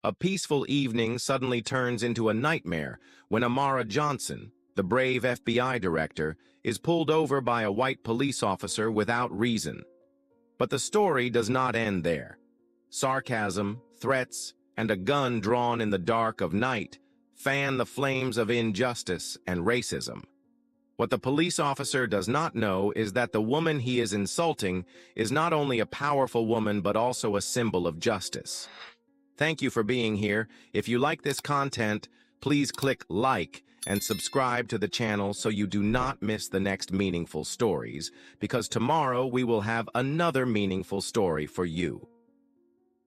A peaceful evening suddenly turns into a nightmare when Amara Johnson, the brave FBI director, is pulled over by a white police officer without reason. But the story does not end there. Sarcasm, threats, and a gun drawn in the dark of night fan the flames of injustice and racism. What the police officer does not know is that the woman he is insulting is not only a powerful woman but also a symbol of justice. Thank you for being here. If you like this content, please click like and subscribe to the channel so you do not miss the next meaningful stories, because tomorrow we will have another meaningful story for you.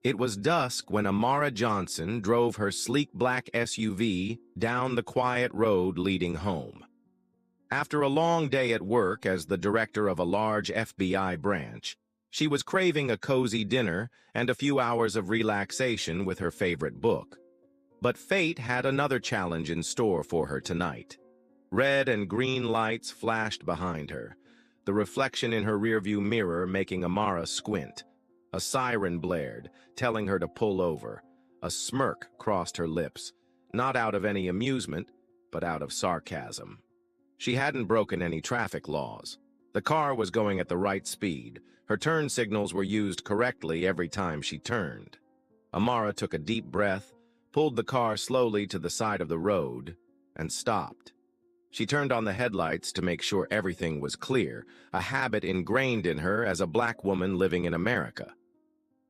It was dusk when Amara Johnson drove her sleek black SUV down the quiet road leading home. After a long day at work as the director of a large FBI branch, she was craving a cozy dinner and a few hours of relaxation with her favorite book. But fate had another challenge in store for her tonight. Red and green lights flashed behind her, the reflection in her rearview mirror making Amara squint. A siren blared, telling her to pull over. A smirk crossed her lips, not out of any amusement, but out of sarcasm. She hadn't broken any traffic laws. The car was going at the right speed. Her turn signals were used correctly every time she turned. Amara took a deep breath, pulled the car slowly to the side of the road, and stopped. She turned on the headlights to make sure everything was clear, a habit ingrained in her as a black woman living in America.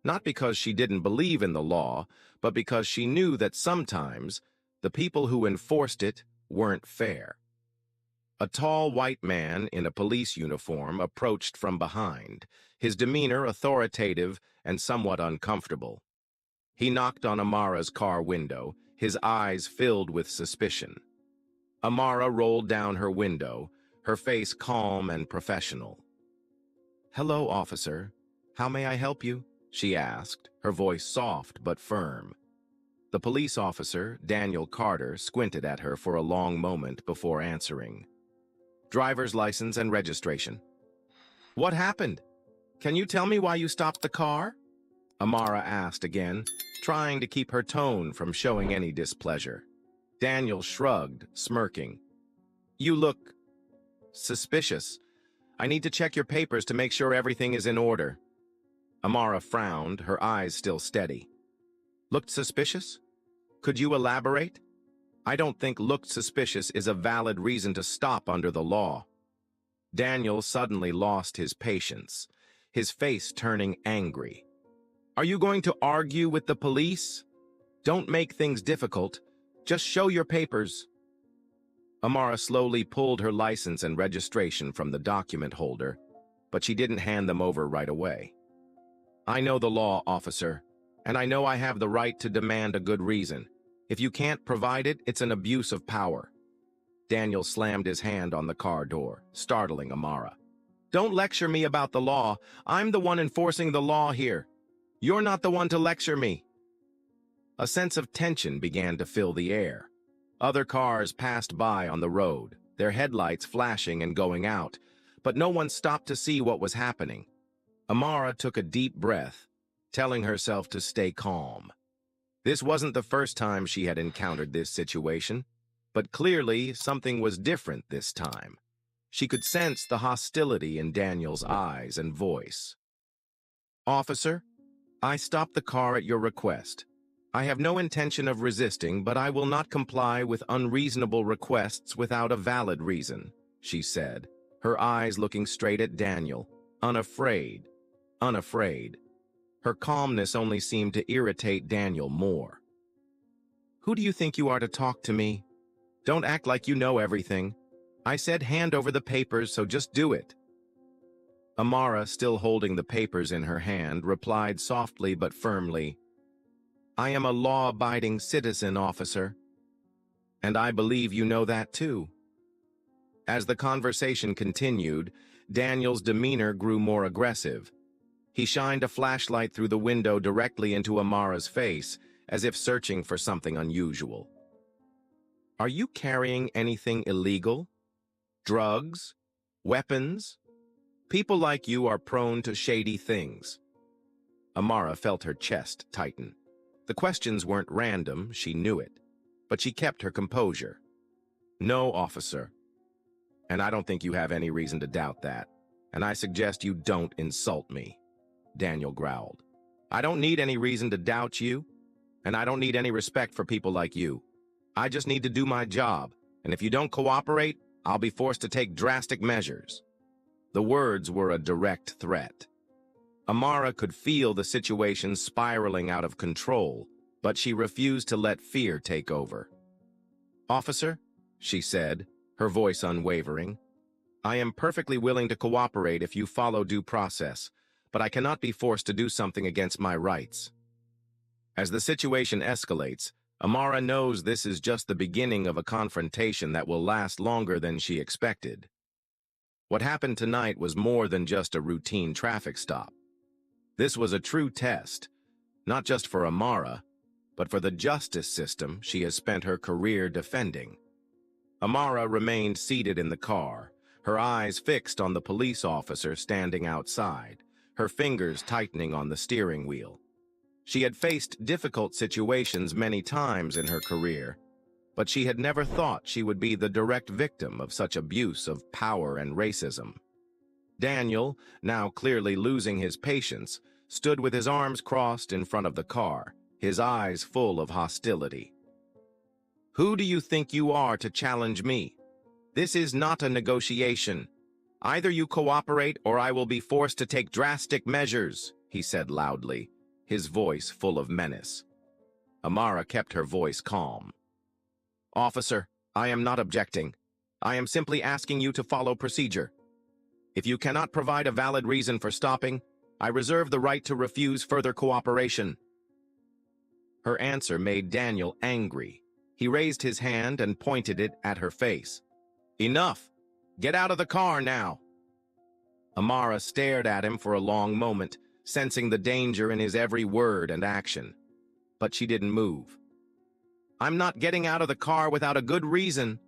Not because she didn't believe in the law, but because she knew that sometimes the people who enforced it weren't fair. A tall white man in a police uniform approached from behind, his demeanor authoritative and somewhat uncomfortable. He knocked on Amara's car window, his eyes filled with suspicion. Amara rolled down her window, her face calm and professional. "Hello, officer. How may I help you?" she asked, her voice soft but firm. The police officer, Daniel Carter, squinted at her for a long moment before answering. "Driver's license and registration." "What happened? Can you tell me why you stopped the car?" Amara asked again, trying to keep her tone from showing any displeasure. Daniel shrugged, smirking. "You look suspicious. I need to check your papers to make sure everything is in order." Amara frowned, her eyes still steady. "Looked suspicious? Could you elaborate?" "I don't think looked suspicious is a valid reason to stop under the law." Daniel suddenly lost his patience, his face turning angry. "Are you going to argue with the police? Don't make things difficult. Just show your papers." Amara slowly pulled her license and registration from the document holder, but she didn't hand them over right away. "I know the law, officer, and I know I have the right to demand a good reason. If you can't provide it, it's an abuse of power." Daniel slammed his hand on the car door, startling Amara. "Don't lecture me about the law. I'm the one enforcing the law here. You're not the one to lecture me." A sense of tension began to fill the air. Other cars passed by on the road, their headlights flashing and going out, but no one stopped to see what was happening. Amara took a deep breath, telling herself to stay calm. This wasn't the first time she had encountered this situation, but clearly something was different this time. She could sense the hostility in Daniel's eyes and voice. "Officer, I stopped the car at your request. I have no intention of resisting, but I will not comply with unreasonable requests without a valid reason," she said, her eyes looking straight at Daniel, unafraid. Her calmness only seemed to irritate Daniel more. "Who do you think you are to talk to me? Don't act like you know everything. I said hand over the papers, so just do it." Amara, still holding the papers in her hand, replied softly but firmly, "I am a law-abiding citizen, officer. And I believe you know that too." As the conversation continued, Daniel's demeanor grew more aggressive. He shined a flashlight through the window directly into Amara's face, as if searching for something unusual. "Are you carrying anything illegal? Drugs? Weapons? People like you are prone to shady things." Amara felt her chest tighten. The questions weren't random, she knew it, but she kept her composure. "No, officer. And I don't think you have any reason to doubt that. And I suggest you don't insult me," Daniel growled. "I don't need any reason to doubt you, and I don't need any respect for people like you. I just need to do my job, and if you don't cooperate, I'll be forced to take drastic measures." The words were a direct threat. Amara could feel the situation spiraling out of control, but she refused to let fear take over. "Officer," she said, her voice unwavering, "I am perfectly willing to cooperate if you follow due process, but I cannot be forced to do something against my rights." As the situation escalates, Amara knows this is just the beginning of a confrontation that will last longer than she expected. What happened tonight was more than just a routine traffic stop. This was a true test, not just for Amara, but for the justice system she has spent her career defending. Amara remained seated in the car, her eyes fixed on the police officer standing outside, her fingers tightening on the steering wheel. She had faced difficult situations many times in her career, but she had never thought she would be the direct victim of such abuse of power and racism. Daniel, now clearly losing his patience, stood with his arms crossed in front of the car, his eyes full of hostility. "Who do you think you are to challenge me? This is not a negotiation. Either you cooperate or I will be forced to take drastic measures," he said loudly, his voice full of menace. Amara kept her voice calm. "Officer, I am not objecting. I am simply asking you to follow procedure. If you cannot provide a valid reason for stopping, I reserve the right to refuse further cooperation." Her answer made Daniel angry. He raised his hand and pointed it at her face. "Enough! Get out of the car now!" Amara stared at him for a long moment, sensing the danger in his every word and action. But she didn't move. "I'm not getting out of the car without a good reason.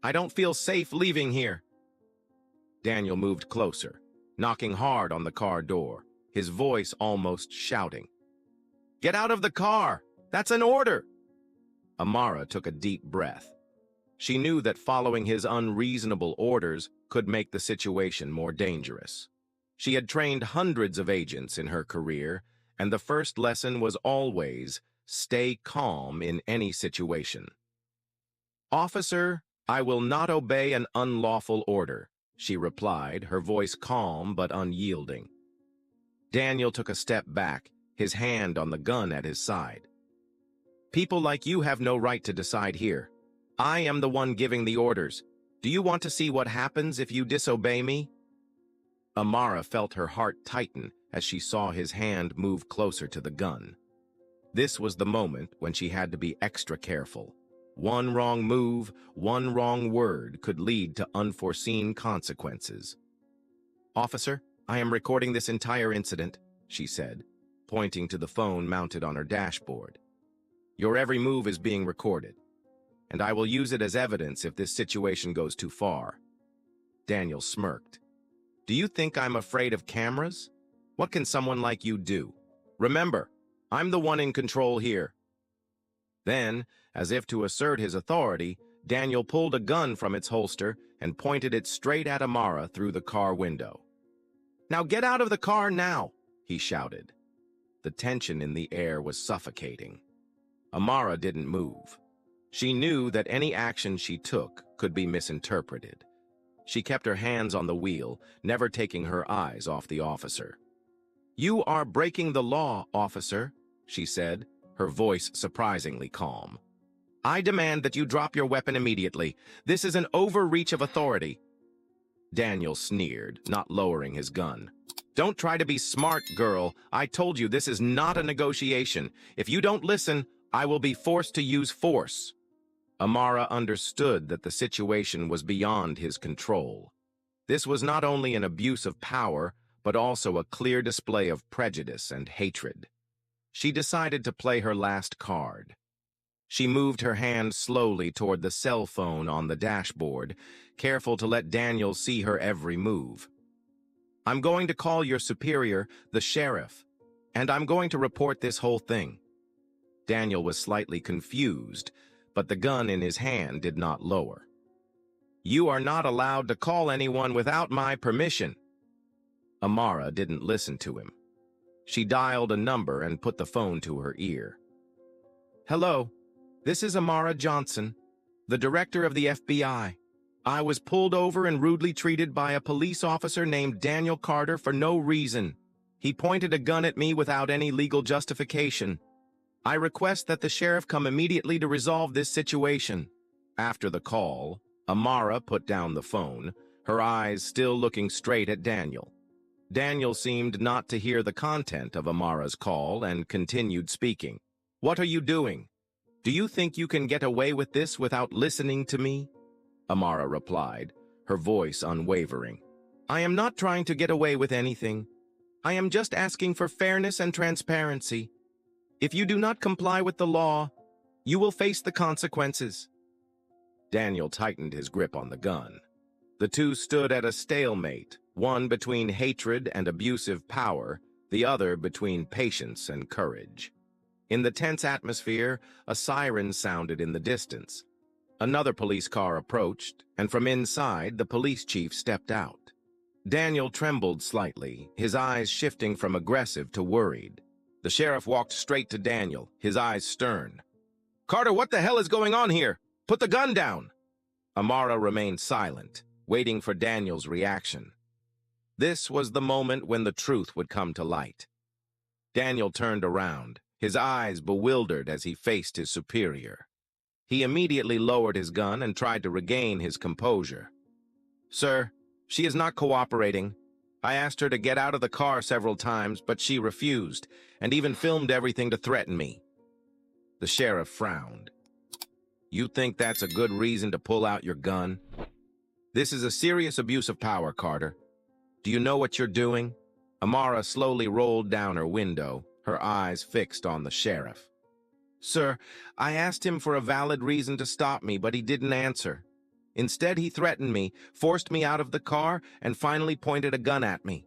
I don't feel safe leaving here." Daniel moved closer, knocking hard on the car door, his voice almost shouting. "Get out of the car! That's an order!" Amara took a deep breath. She knew that following his unreasonable orders could make the situation more dangerous. She had trained hundreds of agents in her career, and the first lesson was always stay calm in any situation. "Officer, I will not obey an unlawful order," she replied, her voice calm but unyielding. Daniel took a step back, his hand on the gun at his side. "People like you have no right to decide here. I am the one giving the orders. Do you want to see what happens if you disobey me?" Amara felt her heart tighten as she saw his hand move closer to the gun. This was the moment when she had to be extra careful. One wrong move, one wrong word could lead to unforeseen consequences. "Officer, I am recording this entire incident," she said, pointing to the phone mounted on her dashboard. "Your every move is being recorded, and I will use it as evidence if this situation goes too far." Daniel smirked. "Do you think I'm afraid of cameras? What can someone like you do? Remember, I'm the one in control here." Then, as if to assert his authority, Daniel pulled a gun from its holster and pointed it straight at Amara through the car window. "Now get out of the car now," he shouted. The tension in the air was suffocating. Amara didn't move. She knew that any action she took could be misinterpreted. She kept her hands on the wheel, never taking her eyes off the officer. "You are breaking the law, officer," she said, her voice surprisingly calm. "I demand that you drop your weapon immediately. This is an overreach of authority." Daniel sneered, not lowering his gun. "Don't try to be smart, girl. I told you this is not a negotiation. If you don't listen, I will be forced to use force." Amara understood that the situation was beyond his control. This was not only an abuse of power, but also a clear display of prejudice and hatred. She decided to play her last card. She moved her hand slowly toward the cell phone on the dashboard, careful to let Daniel see her every move. "I'm going to call your superior, the sheriff, and I'm going to report this whole thing." Daniel was slightly confused, but the gun in his hand did not lower. "You are not allowed to call anyone without my permission." Amara didn't listen to him. She dialed a number and put the phone to her ear. "Hello, this is Amara Johnson, the director of the FBI. I was pulled over and rudely treated by a police officer named Daniel Carter for no reason. He pointed a gun at me without any legal justification. I request that the sheriff come immediately to resolve this situation." After the call, Amara put down the phone, her eyes still looking straight at Daniel. Daniel seemed not to hear the content of Amara's call and continued speaking. "What are you doing? Do you think you can get away with this without listening to me?" Amara replied, her voice unwavering. "I am not trying to get away with anything. I am just asking for fairness and transparency. If you do not comply with the law, you will face the consequences." Daniel tightened his grip on the gun. The two stood at a stalemate, one between hatred and abusive power, the other between patience and courage. In the tense atmosphere, a siren sounded in the distance. Another police car approached, and from inside, the police chief stepped out. Daniel trembled slightly, his eyes shifting from aggressive to worried. The sheriff walked straight to Daniel, his eyes stern. "Carter, what the hell is going on here? Put the gun down!" Amara remained silent, waiting for Daniel's reaction. This was the moment when the truth would come to light. Daniel turned around, his eyes bewildered as he faced his superior. He immediately lowered his gun and tried to regain his composure. "Sir, she is not cooperating. I asked her to get out of the car several times, but she refused, and even filmed everything to threaten me." The sheriff frowned. "You think that's a good reason to pull out your gun? This is a serious abuse of power, Carter. Do you know what you're doing?" Amara slowly rolled down her window, her eyes fixed on the sheriff. "Sir, I asked him for a valid reason to stop me, but he didn't answer. Instead, he threatened me, forced me out of the car, and finally pointed a gun at me."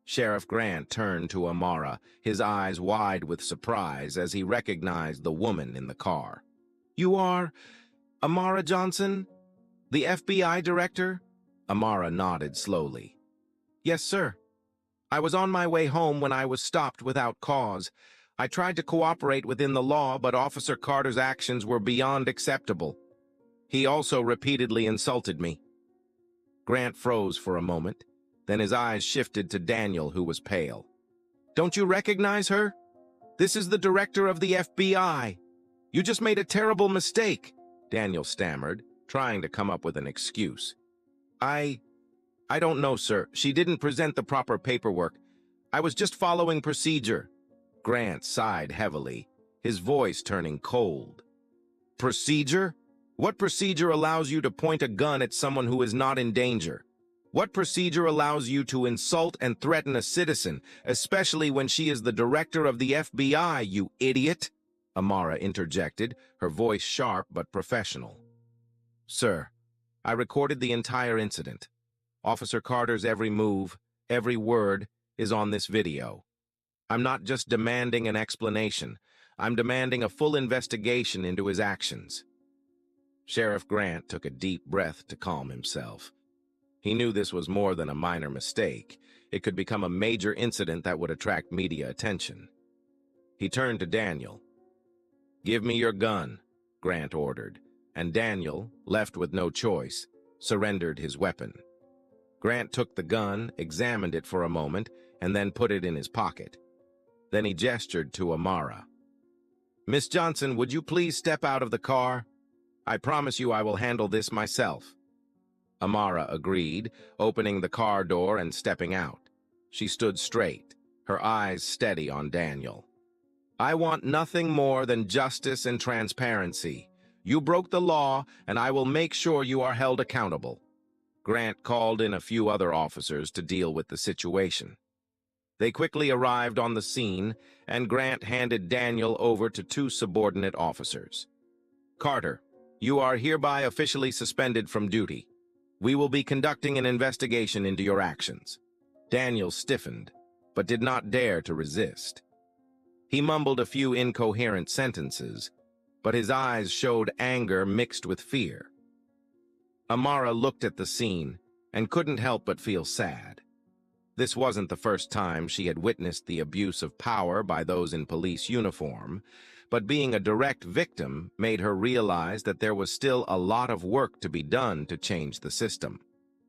Sheriff Grant turned to Amara, his eyes wide with surprise as he recognized the woman in the car. "You are Amara Johnson, the FBI director?" Amara nodded slowly. "Yes, sir. I was on my way home when I was stopped without cause. I tried to cooperate within the law, but Officer Carter's actions were beyond acceptable. He also repeatedly insulted me." Grant froze for a moment, then his eyes shifted to Daniel, who was pale. "Don't you recognize her? This is the director of the FBI. You just made a terrible mistake," Daniel stammered, trying to come up with an excuse. I don't know, sir. She didn't present the proper paperwork. I was just following procedure." Grant sighed heavily, his voice turning cold. "Procedure? What procedure allows you to point a gun at someone who is not in danger? What procedure allows you to insult and threaten a citizen, especially when she is the director of the FBI, you idiot?" Amara interjected, her voice sharp but professional. "Sir, I recorded the entire incident. Officer Carter's every move, every word, is on this video. I'm not just demanding an explanation. I'm demanding a full investigation into his actions." Sheriff Grant took a deep breath to calm himself. He knew this was more than a minor mistake. It could become a major incident that would attract media attention. He turned to Daniel. "Give me your gun," Grant ordered, and Daniel, left with no choice, surrendered his weapon. Grant took the gun, examined it for a moment, and then put it in his pocket. Then he gestured to Amara. "Miss Johnson, would you please step out of the car? I promise you I will handle this myself." Amara agreed, opening the car door and stepping out. She stood straight, her eyes steady on Daniel. "I want nothing more than justice and transparency. You broke the law, and I will make sure you are held accountable." Grant called in a few other officers to deal with the situation. They quickly arrived on the scene, and Grant handed Daniel over to two subordinate officers. "Carter, you are hereby officially suspended from duty. We will be conducting an investigation into your actions." Daniel stiffened, but did not dare to resist. He mumbled a few incoherent sentences, but his eyes showed anger mixed with fear. Amara looked at the scene and couldn't help but feel sad. This wasn't the first time she had witnessed the abuse of power by those in police uniform, but being a direct victim made her realize that there was still a lot of work to be done to change the system.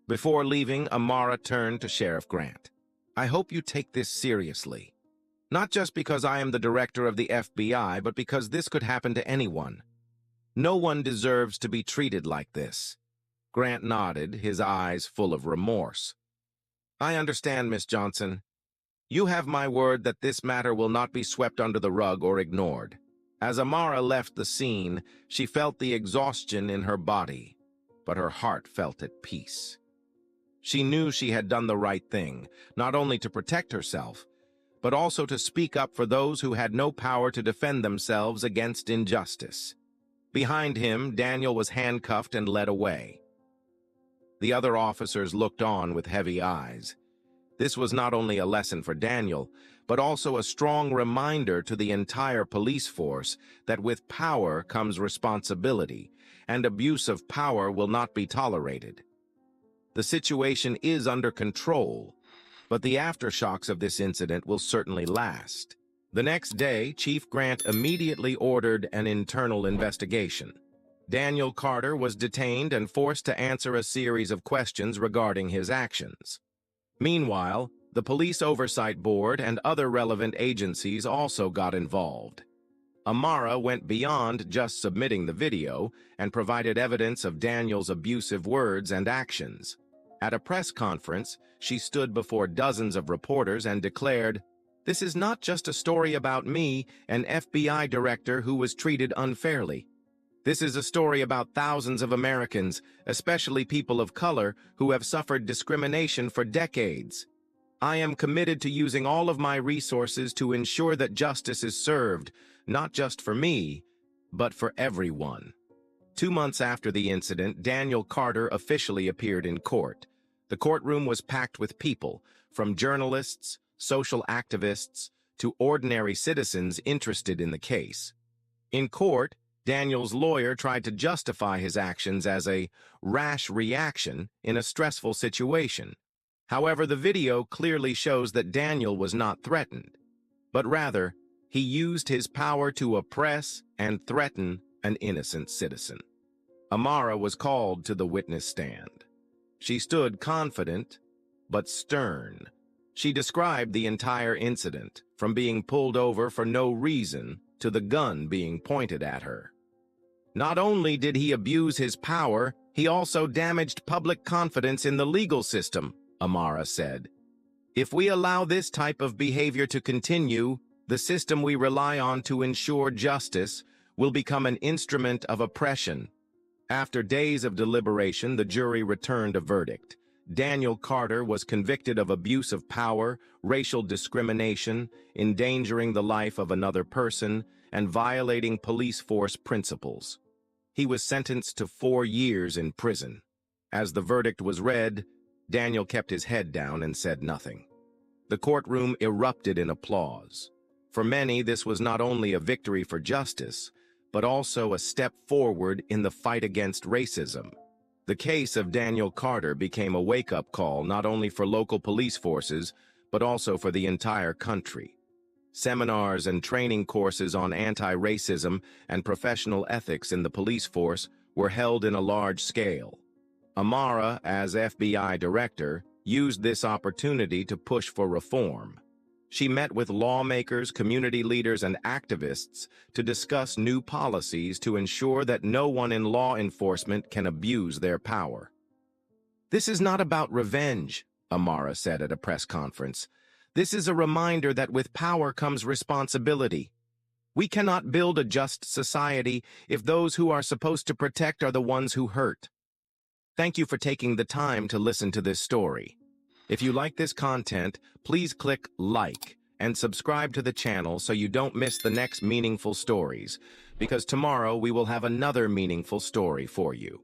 Before leaving, Amara turned to Sheriff Grant. "I hope you take this seriously. Not just because I am the director of the FBI, but because this could happen to anyone. No one deserves to be treated like this." Grant nodded, his eyes full of remorse. "I understand, Miss Johnson. You have my word that this matter will not be swept under the rug or ignored." As Amara left the scene, she felt the exhaustion in her body, but her heart felt at peace. She knew she had done the right thing, not only to protect herself, but also to speak up for those who had no power to defend themselves against injustice. Behind him, Daniel was handcuffed and led away. The other officers looked on with heavy eyes. This was not only a lesson for Daniel, but also a strong reminder to the entire police force that with power comes responsibility, and abuse of power will not be tolerated. The situation is under control, but the aftershocks of this incident will certainly last. The next day, Chief Grant immediately ordered an internal investigation. Daniel Carter was detained and forced to answer a series of questions regarding his actions. Meanwhile, the Police Oversight Board and other relevant agencies also got involved. Amara went beyond just submitting the video and provided evidence of Daniel's abusive words and actions. At a press conference, she stood before dozens of reporters and declared, "This is not just a story about me, an FBI director who was treated unfairly. This is a story about thousands of Americans, especially people of color, who have suffered discrimination for decades. I am committed to using all of my resources to ensure that justice is served, not just for me, but for everyone." 2 months after the incident, Daniel Carter officially appeared in court. The courtroom was packed with people, from journalists, social activists, to ordinary citizens interested in the case. In court, Daniel's lawyer tried to justify his actions as a rash reaction in a stressful situation. However, the video clearly shows that Daniel was not threatened, but rather, he used his power to oppress and threaten an innocent citizen. Amara was called to the witness stand. She stood confident, but stern. She described the entire incident, from being pulled over for no reason to the gun being pointed at her. "Not only did he abuse his power, he also damaged public confidence in the legal system," Amara said. "If we allow this type of behavior to continue, the system we rely on to ensure justice will become an instrument of oppression." After days of deliberation, the jury returned a verdict. Daniel Carter was convicted of abuse of power, racial discrimination, endangering the life of another person, and violating police force principles. He was sentenced to 4 years in prison. As the verdict was read, Daniel kept his head down and said nothing. The courtroom erupted in applause. For many, this was not only a victory for justice, but also a step forward in the fight against racism. The case of Daniel Carter became a wake-up call not only for local police forces, but also for the entire country. Seminars and training courses on anti-racism and professional ethics in the police force were held in a large scale. Amara, as FBI director, used this opportunity to push for reform. She met with lawmakers, community leaders, and activists to discuss new policies to ensure that no one in law enforcement can abuse their power. "This is not about revenge," Amara said at a press conference. "This is a reminder that with power comes responsibility. We cannot build a just society if those who are supposed to protect are the ones who hurt." Thank you for taking the time to listen to this story. If you like this content, please click like and subscribe to the channel so you don't miss the next meaningful stories, because tomorrow we will have another meaningful story for you.